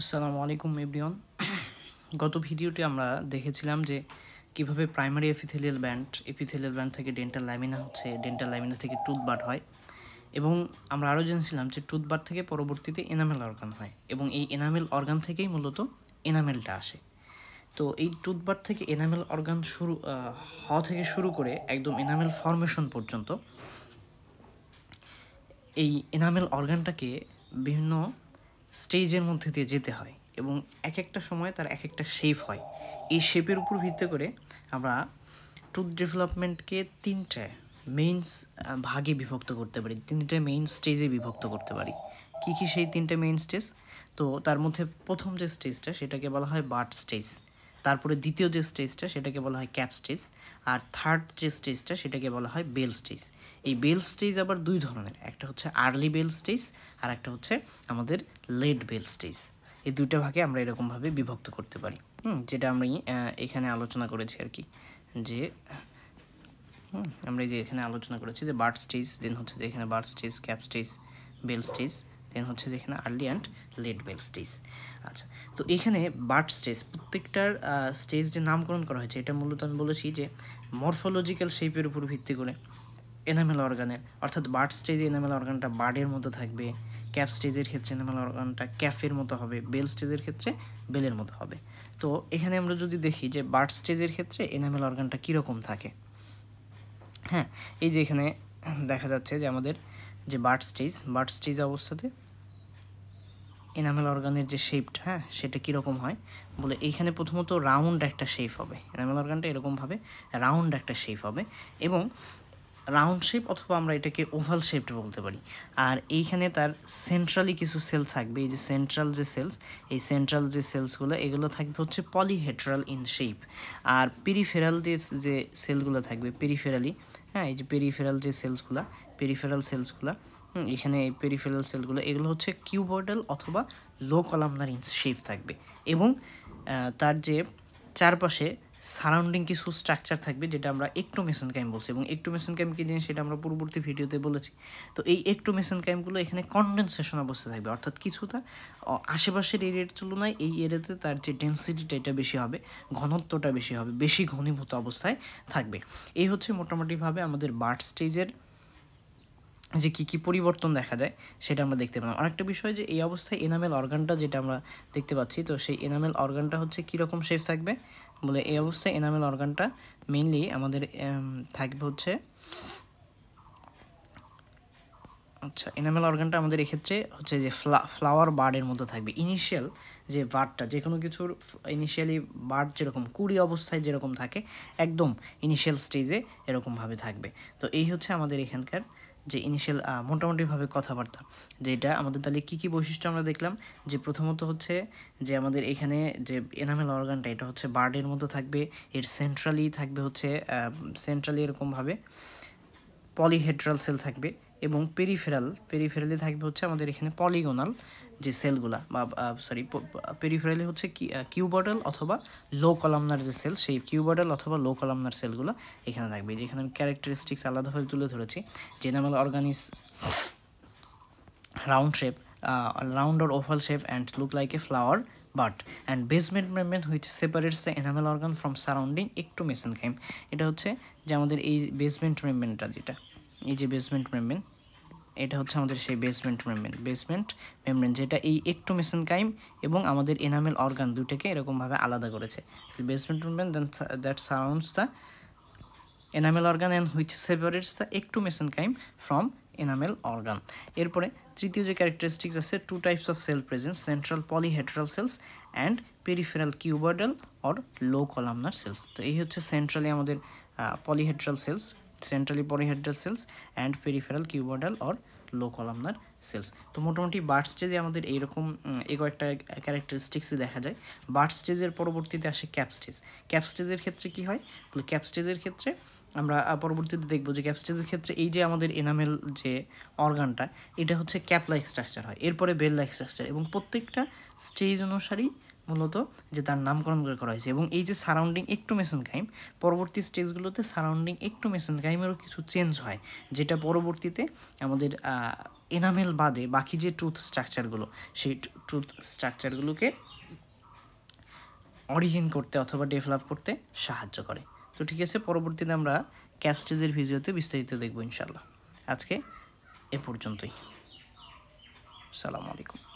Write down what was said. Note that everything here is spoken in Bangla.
আসসালামু আলাইকুম এভরিওয়ান। গত ভিডিওতে আমরা দেখেছিলাম যে কিভাবে প্রাইমারি এপিথেলিয়াল ব্যান্ড থেকে ডেন্টাল ল্যামিনা হচ্ছে, ডেন্টাল ল্যামিনা থেকে টুথবাড হয়, এবং আমরা আরও জেনেছিলাম যে টুথবাড থেকে পরবর্তীতে এনামেল অর্গান হয় এবং এই এনামেল অর্গান থেকেই মূলত এনামেলটা আসে। তো এই টুথবাড থেকে এনামেল অর্গান হওয়া থেকে শুরু করে একদম এনামেল ফর্মেশন পর্যন্ত এই এনামেল অর্গানটাকে বিভিন্ন স্টেজের মধ্যে দিয়ে যেতে হয় এবং এক একটা সময় তার এক একটা শেপ হয়। এই শেপের উপর ভিত্তি করে আমরা টুথ ডেভেলপমেন্টকে তিনটে মেইন ভাগে বিভক্ত করতে পারি, তিনটে মেইন স্টেজে বিভক্ত করতে পারি। কী কী সেই তিনটে মেইন স্টেজ? তো তার মধ্যে প্রথম যে স্টেজটা সেটাকে বলা হয় বাড স্টেজ, তারপরে দ্বিতীয় যে স্টেজটা সেটাকে বলা হয় ক্যাপ স্টেজ, আর থার্ড যে স্টেজটা সেটাকে বলা হয় বেল স্টেজ। এই বেল স্টেজ আবার দুই ধরনের, একটা হচ্ছে আর্লি বেল স্টেজ আর একটা হচ্ছে আমাদের লেট বেল স্টেজ। এই দুইটা ভাগে আমরা এরকমভাবে বিভক্ত করতে পারি, যেটা আমি এখানে আলোচনা করেছি আর কি। যে আমরা এই যে এখানে আলোচনা করেছি যে বার্ড স্টেজ, দেন হচ্ছে যে এখানে bud stage, cap stage, bell stage, then হচ্ছে যে এখানে early and late bell stage. আচ্ছা, তো এখানে বার্ড স্টেজ প্রত্যেকটার স্টেজ যে নামকরণ করা হয়েছে এটা মূলত আমি বলেছি যে মরফোলজিক্যাল শেপের উপর ভিত্তি করে এনামেল অর্গানের, অর্থাৎ বার্ড স্টেজে এনামেল অর্গানটা বার্ডের মতো থাকবে, ক্যাপ স্টেজের ক্ষেত্রে এনামেল অর্গানটা ক্যাফের মতো হবে, বেল স্টেজের ক্ষেত্রে বেলের মতো হবে। তো এখানে আমরা যদি দেখি যে বার্ড স্টেজের ক্ষেত্রে এনামেল অর্গানটা কীরকম থাকে, হ্যাঁ, এই যে এখানে দেখা যাচ্ছে যে আমাদের যে বার্ড স্টেজ অবস্থাতে এনামেল অর্গানের যে শেপটা, হ্যাঁ, সেটা কীরকম হয় বলে এইখানে প্রথমত রাউন্ড একটা শেপ হবে, এনামেল অর্গানটা এরকমভাবে রাউন্ড একটা শেপ হবে এবং রাউন্ড শেপ অথবা আমরা এটাকে ওভাল শেপড বলতে পারি। আর এইখানে তার সেন্ট্রালি কিছু সেল থাকবে, এই যে সেন্ট্রাল যে সেলস, এই সেন্ট্রাল যে সেলসগুলো এগুলো থাকবে হচ্ছে পলিহেড্রাল ইন শেপ। আর পেরিফেরাল যে সেলগুলো থাকবে পেরিফেরালি, হ্যাঁ, এই যে পেরিফেরাল যে সেলসগুলো, পেরিফেরাল সেলসগুলো, এখানে এই পেরিফেরাল সেলগুলো এগুলো হচ্ছে কিউবয়েডাল অথবা লো কলামনার ইন শেপ থাকবে এবং তার যে চারপাশে সারাউন্ডিং কিছু স্ট্রাকচার থাকবে যেটা আমরা একটোমেসেনকাইম বলছি, এবং একটোমেসেনকাইম কী জিনিস সেটা আমরা পূর্ববর্তী ভিডিওতে বলেছি। তো এই একটোমেসেনকাইমগুলো এখানে কনডেনসেশন অবস্থায় থাকবে, অর্থাৎ কিছুটা আশেপাশের এরিয়ার তুলনায় এই এরিয়াতে তার যে ডেন্সিটিটা এটা বেশি হবে, ঘনত্বটা বেশি হবে, বেশি ঘনীভূত অবস্থায় থাকবে। এই হচ্ছে মোটামুটিভাবে আমাদের বার্ড স্টেজের যে কী কী পরিবর্তন দেখা যায় সেটা আমরা দেখতে পেলাম। আরেকটা বিষয় যে এই অবস্থায় এনামেল অর্গানটা যেটা আমরা দেখতে পাচ্ছি, তো সেই এনামেল অর্গানটা হচ্ছে কীরকম শেপ থাকবে বলে এই অবস্থায় এনামেল অর্গানটা মেইনলি আমাদের থাকবে হচ্ছে, আচ্ছা, এনামেল অর্গানটা আমাদের এক্ষেত্রে হচ্ছে যে ফ্লাওয়ার বার্ডের মতো থাকবে। ইনিশিয়াল যে বার্ডটা, যে কোনো কিছুর ইনিশিয়ালি বার্ড যেরকম কুড়ি অবস্থায় যেরকম থাকে একদম ইনিশিয়াল স্টেজে এরকমভাবে থাকবে। তো এই হচ্ছে আমাদের এখানকার যে ইনিশিয়াল মোটামুটিভাবে কথাবার্তা, যেটা আমাদের তাহলে কী কী বৈশিষ্ট্য আমরা দেখলাম। যে প্রথমত হচ্ছে যে আমাদের এখানে যে এনামেল অর্গানটা এটা হচ্ছে বার্ডের মতো থাকবে, এর সেন্ট্রালি থাকবে হচ্ছে সেন্ট্রালি এরকমভাবে পলিহেড্রাল সেল থাকবে এবং পেরিফেরালি থাকবে হচ্ছে আমাদের এখানে পলিগোনাল যে সেলগুলা, বা পেরিফেরালি হচ্ছে কিউবয়েডাল অথবা লো কলামনার যে সেল, সেই কিউবয়েডাল অথবা লো কলামনার সেলগুলো এখানে থাকবে। যেখানে আমি ক্যারেক্টারিস্টিক্স আলাদাভাবে তুলে ধরেছি। General organ is round shape, round or oval shape and look like a flower bud, and basement membrane which separates the enamel organ from surrounding ectomesenchyme। এটা হচ্ছে যে আমাদের এই বেসমেন্ট মেমব্রেনটা, যেটা এই যে বেসমেন্ট মেমব্রেন, এটা হচ্ছে আমাদের সেই বেসমেন্ট মেমব্রেন যেটা এই একটোমেসেনকাইম এবং আমাদের এনামেল অর্গান দুটোকে এরকমভাবে আলাদা করেছে। Basement membrane that surrounds the enamel organ and which separates the ectomesenchyme from enamel organ. এরপরে তৃতীয় যে ক্যারেক্টারিস্টিক্স আছে, two types of cell presence, central polyhedral cells and peripheral cuboidal or low columnar cells. তো এই হচ্ছে সেন্ট্রালি আমাদের polyhedral cells, centrally polyhedral cells and peripheral cuboidal or low columnar cells. তো মোটামুটি বার্ড স্টেজে আমাদের এইরকম কয়েকটা ক্যারেক্টারিস্টিক্সই দেখা যায়। বার্ড স্টেজের পরবর্তীতে আসে ক্যাপ স্টেজের ক্ষেত্রে কী হয় বলে, ক্যাপ স্টেজের ক্ষেত্রে আমরা পরবর্তীতে দেখব যে ক্যাপ স্টেজের ক্ষেত্রে এই যে আমাদের এনামেল যে অর্গানটা এটা হচ্ছে ক্যাপ লাইক স্ট্রাকচার হয়, এরপরে বেল লাইক স্ট্রাকচার, এবং প্রত্যেকটা স্টেজ অনুসারেই মূলত যে তার নামকরণ করা হয়েছে। এবং এই যে সারাউন্ডিং একটু মেসেনকাইম, পরবর্তী স্টেজগুলোতে সারাউন্ডিং একটু মেসেনকাইমেরও কিছু চেঞ্জ হয়, যেটা পরবর্তীতে আমাদের এনামেল বাদে বাকি যে টুথ স্ট্রাকচারগুলো, সেই টুথ স্ট্রাকচারগুলোকে অরিজিন করতে অথবা ডেভেলপ করতে সাহায্য করে। তো ঠিক আছে, পরবর্তীতে আমরা ক্যাপ স্টেজের ভিডিওতে বিস্তারিত দেখব ইনশাল্লাহ। আজকে এ পর্যন্তই। আসসালামু আলাইকুম।